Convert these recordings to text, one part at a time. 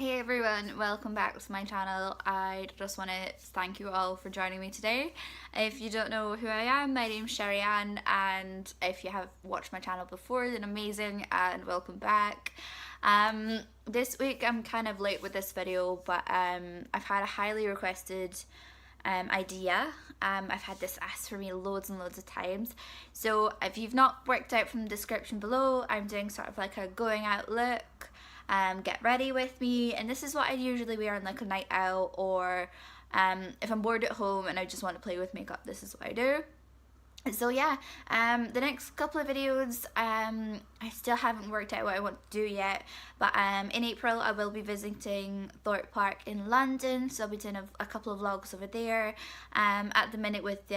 Hey everyone, welcome back to my channel. I just want to thank you all for joining me today. If you don't know who I am, my name's Sherry Ann, and if you have watched my channel before, then amazing and welcome back. This week I'm kind of late with this video, but I've had a highly requested idea. I've had this asked for me loads and loads of times. So if you've not worked out from the description below, I'm doing sort of like a going out look. Get ready with me, and this is what I usually wear on like a night out, or if I'm bored at home and I just want to play with makeup, this is what I do. So yeah, the next couple of videos, I still haven't worked out what I want to do yet, but in April I will be visiting Thorpe Park in London, so I'll be doing a couple of vlogs over there. At the minute with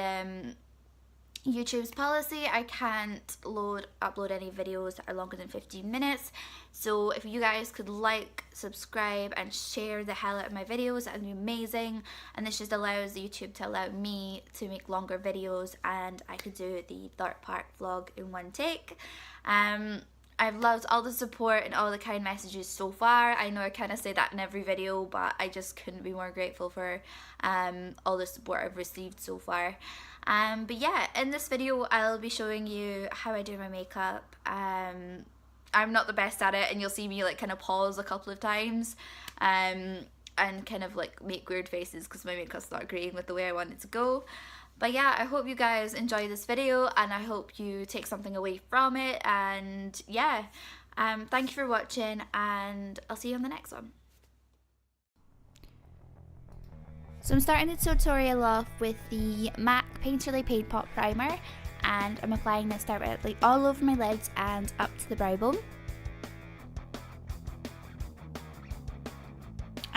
YouTube's policy, I can't upload any videos that are longer than 15 minutes. So if you guys could like, subscribe and share the hell out of my videos, that would be amazing. And this just allows YouTube to allow me to make longer videos, and I could do the Thorpe Park vlog in one take. I've loved all the support and all the kind messages so far. I know I kind of say that in every video, but I just couldn't be more grateful for all the support I've received so far. But yeah, in this video I'll be showing you how I do my makeup. I'm not the best at it, and you'll see me like kind of pause a couple of times and kind of like make weird faces because my makeup's not agreeing with the way I want it to go. But yeah, I hope you guys enjoy this video, and I hope you take something away from it. And yeah, thank you for watching, and I'll see you on the next one. So I'm starting the tutorial off with the MAC Painterly Paint Pot Primer, and I'm applying this directly all over my lids and up to the brow bone.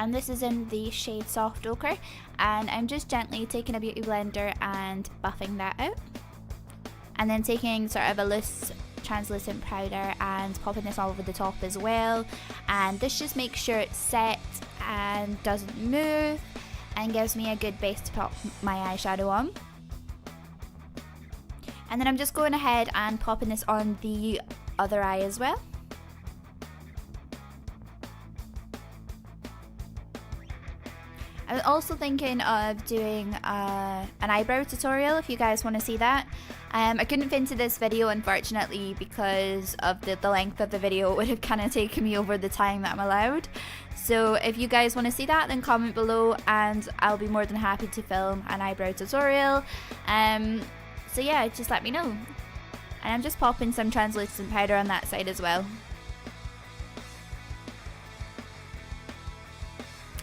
And this is in the shade Soft Ochre, and I'm just gently taking a beauty blender and buffing that out. And then taking sort of a loose translucent powder and popping this all over the top as well. And this just makes sure it's set and doesn't move, and gives me a good base to pop my eyeshadow on. And then I'm just going ahead and popping this on the other eye as well. I was also thinking of doing an eyebrow tutorial if you guys want to see that. I couldn't fit into this video unfortunately because of the length of the video. It would have kind of taken me over the time that I'm allowed. So if you guys want to see that, then comment below and I'll be more than happy to film an eyebrow tutorial. So yeah, just let me know. And I'm just popping some translucent powder on that side as well.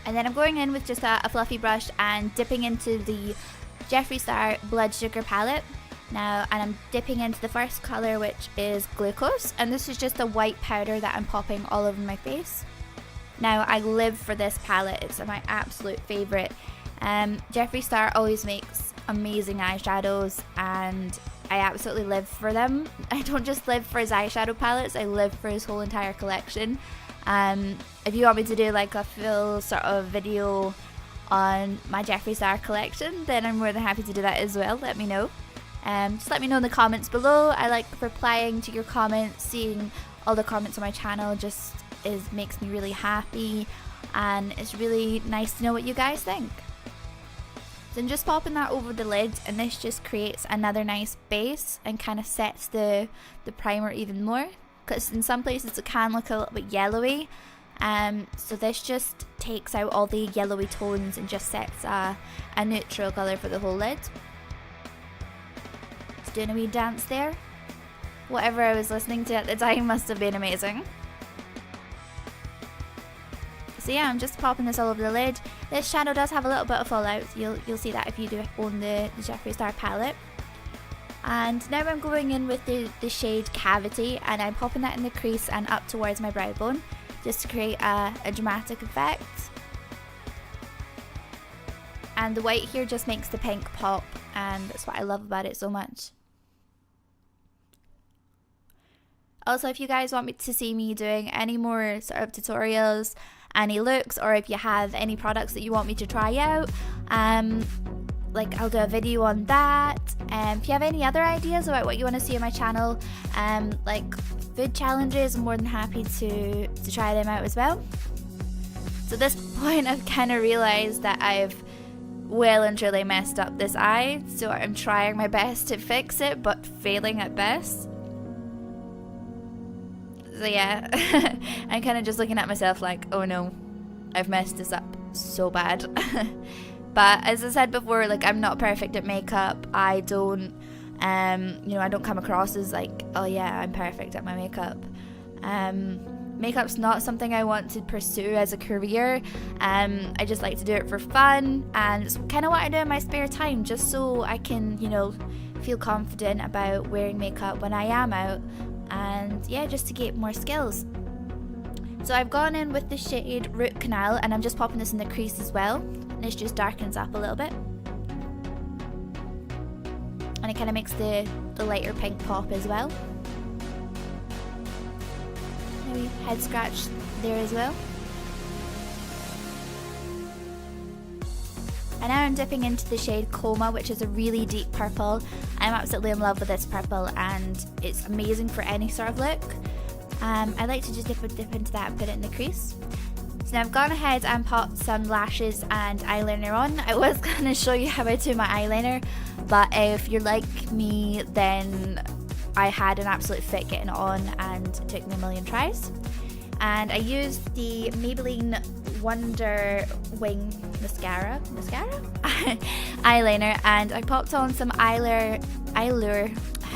And then I'm going in with just a fluffy brush and dipping into the Jeffree Star Blood Sugar palette. Now, and I'm dipping into the first colour, which is Glucose, and this is just a white powder that I'm popping all over my face. Now, I live for this palette, it's my absolute favourite. Jeffree Star always makes amazing eyeshadows, and I absolutely live for them. I don't just live for his eyeshadow palettes, I live for his whole entire collection. If you want me to do like a full sort of video on my Jeffree Star collection, then I'm more than happy to do that as well. Let me know. Just let me know in the comments below. I like replying to your comments. Seeing all the comments on my channel just makes me really happy, and it's really nice to know what you guys think. So I'm just popping that over the lid, and this just creates another nice base and kind of sets the primer even more, because in some places it can look a little bit yellowy. So this just takes out all the yellowy tones and just sets a neutral colour for the whole lid. Just doing a wee dance there. Whatever I was listening to at the time must have been amazing. So yeah, I'm just popping this all over the lid. This shadow does have a little bit of fallout. You'll see that if you do own the Jeffree Star palette. And now I'm going in with the shade Cavity, and I'm popping that in the crease and up towards my brow bone, just to create a dramatic effect. And the white here just makes the pink pop, and that's what I love about it so much. Also, if you guys want me to see me doing any more sort of tutorials, any looks, or if you have any products that you want me to try out, like I'll do a video on that. If you have any other ideas about what you want to see on my channel, like food challenges, I'm more than happy to try them out as well. So at this point I've kind of realized that I've well and truly messed up this eye, so I'm trying my best to fix it but failing at best. So yeah, I'm kind of just looking at myself like, oh no, I've messed this up so bad. But as I said before, like, I'm not perfect at makeup. I don't you know, I don't come across as like, oh yeah, I'm perfect at my makeup. Makeup's not something I want to pursue as a career. I just like to do it for fun, and it's kind of what I do in my spare time, just so I can, you know, feel confident about wearing makeup when I am out, and yeah, just to get more skills. So I've gone in with the shade Root Canal, and I'm just popping this in the crease as well, and this just darkens up a little bit, and it kind of makes the lighter pink pop as well. Maybe head scratch there as well. And now I'm dipping into the shade Coma, which is a really deep purple. I'm absolutely in love with this purple, and it's amazing for any sort of look. I like to just dip into that and put it in the crease. So now I've gone ahead and popped some lashes and eyeliner on. I was going to show you how I do my eyeliner, but if you're like me, then I had an absolute fit getting it on, and it took me a million tries. And I used the Maybelline Wonder Wing Mascara eyeliner, and I popped on some Eyelure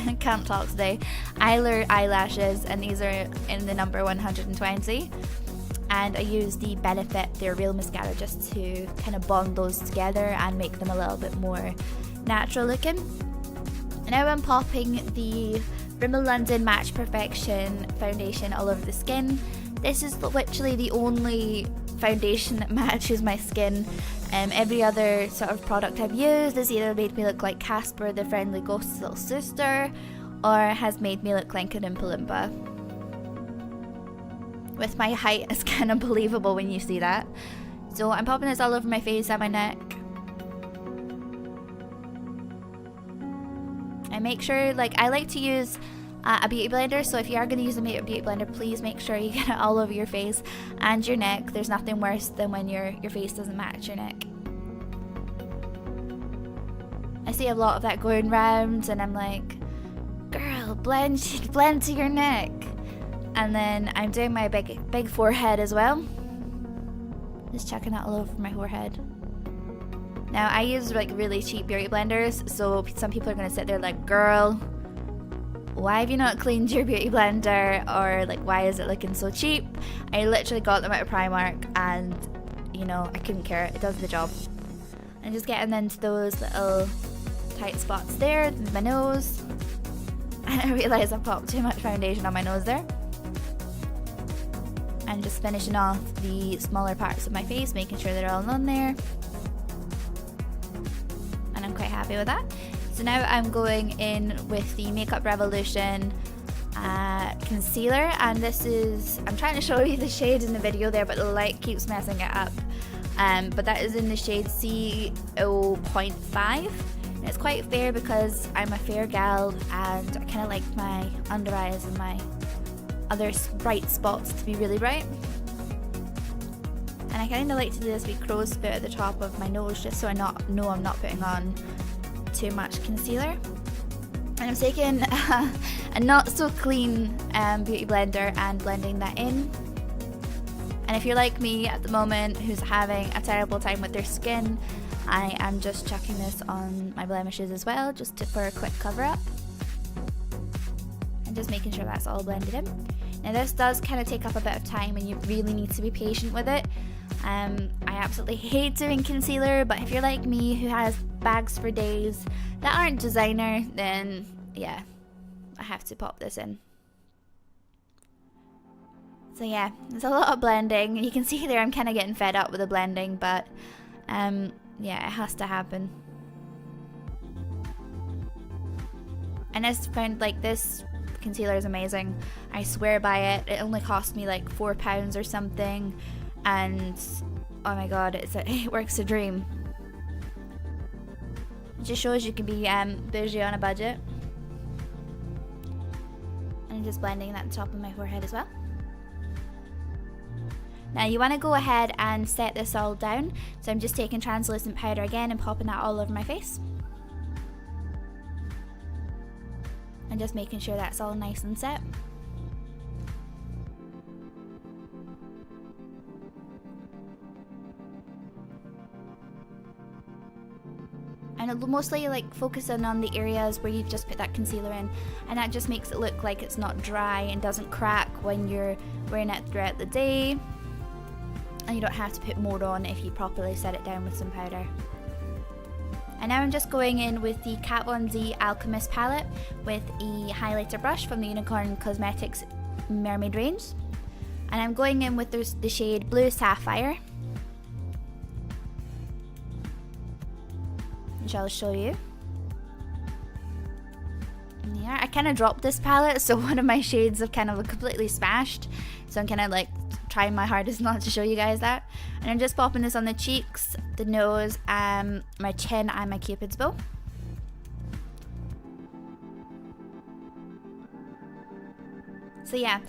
I can't talk today, Eyelure Eyelashes, and these are in the number 120. And I used the Benefit, their real mascara, just to kind of bond those together and make them a little bit more natural looking. And now I'm popping the Rimmel London Match Perfection foundation all over the skin. This is literally the only foundation that matches my skin. Every other sort of product I've used has either made me look like Casper the Friendly Ghost's little sister, or has made me look like an Oompa Loompa. With my height, it's kind of believable when you see that. So I'm popping this all over my face and my neck. And make sure, like, I like to use a beauty blender, so if you are going to use a beauty blender, please make sure you get it all over your face and your neck. There's nothing worse than when your face doesn't match your neck. I see a lot of that going round, and I'm like, girl, blend to your neck. And then I'm doing my big forehead as well. Just checking that all over my forehead. Now I use like really cheap beauty blenders, so some people are going to sit there like, girl, why have you not cleaned your beauty blender? Or like, why is it looking so cheap? I literally got them out of Primark, and you know, I couldn't care, it does the job. And just getting into those little tight spots there, my nose. And I realised I popped too much foundation on my nose there. And just finishing off the smaller parts of my face, making sure they're all on there. And I'm quite happy with that. So now I'm going in with the Makeup Revolution concealer, and this is, I'm trying to show you the shade in the video there, but the light keeps messing it up. But that is in the shade C0.5. And it's quite fair because I'm a fair gal, and I kind of like my under eyes and my other bright spots to be really bright. And I kind of like to do this wee crow's foot at the top of my nose, just so I know I'm not putting on too much concealer. And I'm taking a not so clean beauty blender and blending that in. And if you're like me at the moment, who's having a terrible time with their skin, I am just chucking this on my blemishes as well, just for a quick cover up. And just making sure that's all blended in. Now this does kind of take up a bit of time, and you really need to be patient with it. I absolutely hate doing concealer, but if you're like me who has bags for days that aren't designer, then yeah, I have to pop this in. So yeah, there's a lot of blending. You can see there I'm kind of getting fed up with the blending, but yeah, it has to happen. And I just found like this concealer is amazing. I swear by it. It only cost me like £4 or something, and oh my god, it works a dream. It just shows you can be bougie on a budget. And I'm just blending that on top of my forehead as well. Now you want to go ahead and set this all down. So I'm just taking translucent powder again and popping that all over my face. And just making sure that's all nice and set. And it'll mostly like focusing on the areas where you've just put that concealer in, and that just makes it look like it's not dry and doesn't crack when you're wearing it throughout the day. And you don't have to put more on if you properly set it down with some powder. And now I'm just going in with the Kat Von D Alchemist palette with a highlighter brush from the Unicorn Cosmetics Mermaid range. And I'm going in with the shade Blue Sapphire, which I'll show you. Yeah, I kind of dropped this palette, so one of my shades have kind of completely smashed. So I'm kind of like trying my hardest not to show you guys that. And I'm just popping this on the cheeks, the nose, my chin and my cupid's bow. So yeah,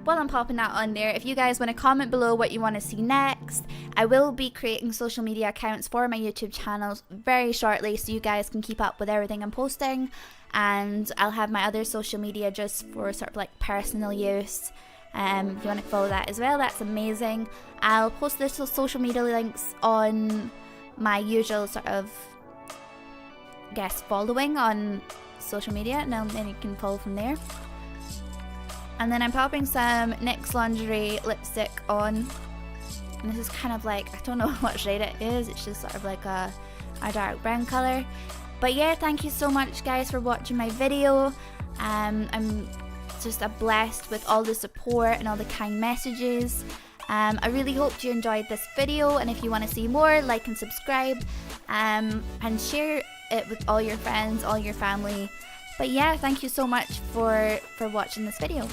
while I'm popping that on there, if you guys want to comment below what you want to see next, I will be creating social media accounts for my YouTube channels very shortly, so you guys can keep up with everything I'm posting. And I'll have my other social media just for sort of like personal use. If you want to follow that as well, that's amazing. I'll post the social media links on my usual sort of guest following on social media, and then you can follow from there. And then I'm popping some NYX Lingerie lipstick on. And this is kind of like, I don't know what shade it is. It's just sort of like a dark brown colour. But yeah, thank you so much guys for watching my video. I'm just blessed with all the support and all the kind messages. I really hope you enjoyed this video. And if you want to see more, like and subscribe. And share it with all your friends, all your family. But yeah, thank you so much for watching this video.